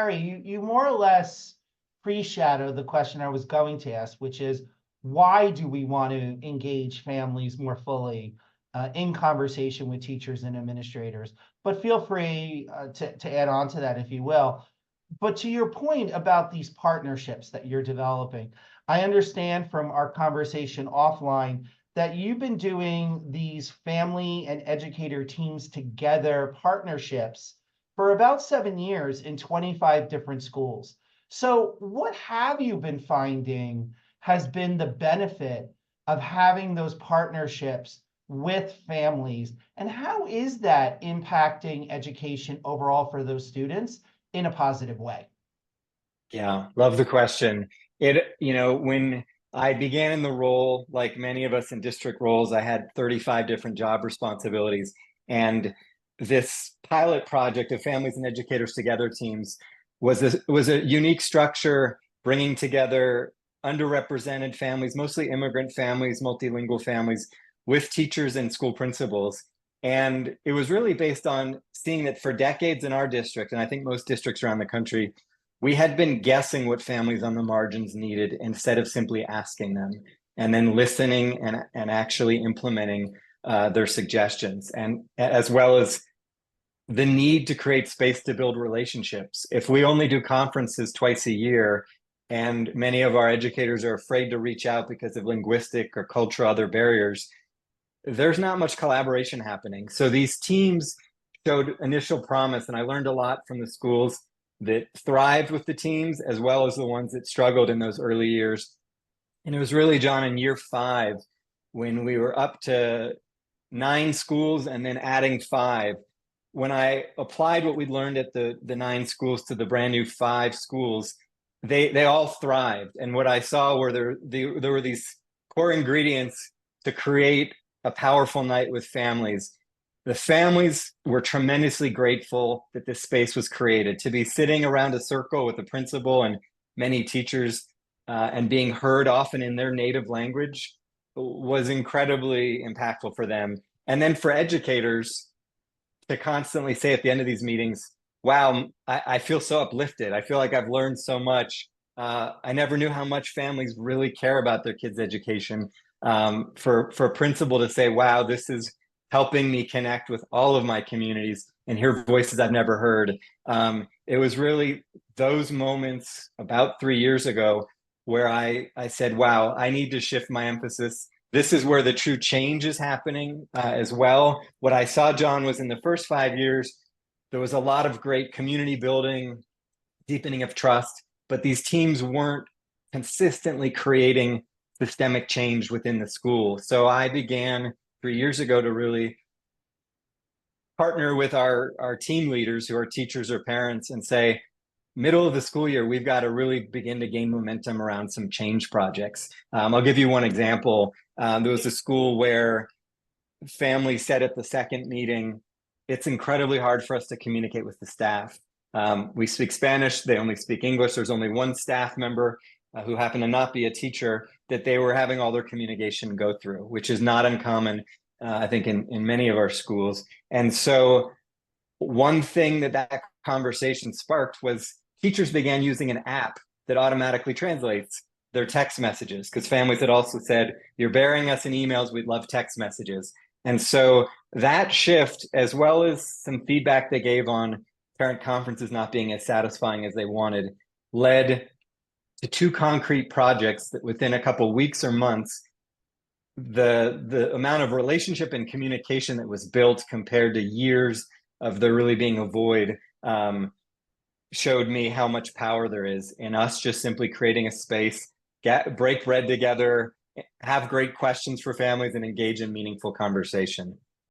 Ari, you more or less pre-shadow the question I was going to ask, which is why do we want to engage families more fully in conversation with teachers and administrators? But feel free to add on to that if you will. But to your point about these partnerships that you're developing, I understand from our conversation offline that you've been doing these family and educator teams together partnerships for about 7 years in 25 different schools. So what have you been finding has been the benefit of having those partnerships with families? And how is that impacting education overall for those students in a positive way? Yeah, love the question. When I began in the role, like many of us in district roles, I had 35 different job responsibilities. And this pilot project of Families and Educators Together teams was a unique structure, bringing together underrepresented families, mostly immigrant families, multilingual families, with teachers and school principals. And it was really based on seeing that for decades in our district, and I think most districts around the country, we had been guessing what families on the margins needed instead of simply asking them, and then listening and actually implementing their suggestions, and as well as the need to create space to build relationships. If we only do conferences twice a year, and many of our educators are afraid to reach out because of linguistic or cultural other barriers, there's not much collaboration happening. So these teams showed initial promise, and I learned a lot from the schools that thrived with the teams as well as the ones that struggled in those early years. And it was really, John, in year 5, when we were up to 9 schools and then adding 5, when I applied what we'd learned at the 9 schools to the brand new 5 schools, they all thrived. And what I saw were there were these core ingredients to create a powerful night with families. The families were tremendously grateful that this space was created. To be sitting around a circle with the principal and many teachers and being heard often in their native language was incredibly impactful for them. And then for educators to constantly say at the end of these meetings, wow, I feel so uplifted. I feel like I've learned so much. I never knew how much families really care about their kids' education. For a principal to say, wow, this is helping me connect with all of my communities and hear voices I've never heard. It was really those moments about 3 years ago where I said, wow, I need to shift my emphasis. This is where the true change is happening as well. What I saw, John, was in the first 5 years, there was a lot of great community building, deepening of trust, but these teams weren't consistently creating systemic change within the school. So I began 3 years ago to really partner with our team leaders who are teachers or parents and say, middle of the school year, we've got to really begin to gain momentum around some change projects. I'll give you one example. There was a school where families said at the second meeting, it's incredibly hard for us to communicate with the staff. We speak Spanish, they only speak English. There's only one staff member who happened to not be a teacher that they were having all their communication go through, which is not uncommon, I think, in many of our schools. And so one thing that conversation sparked was teachers began using an app that automatically translates their text messages, because families had also said, you're burying us in emails, we'd love text messages. And so that shift, as well as some feedback they gave on parent conferences not being as satisfying as they wanted, led to 2 concrete projects that within a couple of weeks or months, the amount of relationship and communication that was built compared to years of there really being a void showed me how much power there is in us just simply creating a space, break bread together, have great questions for families, and engage in meaningful conversation.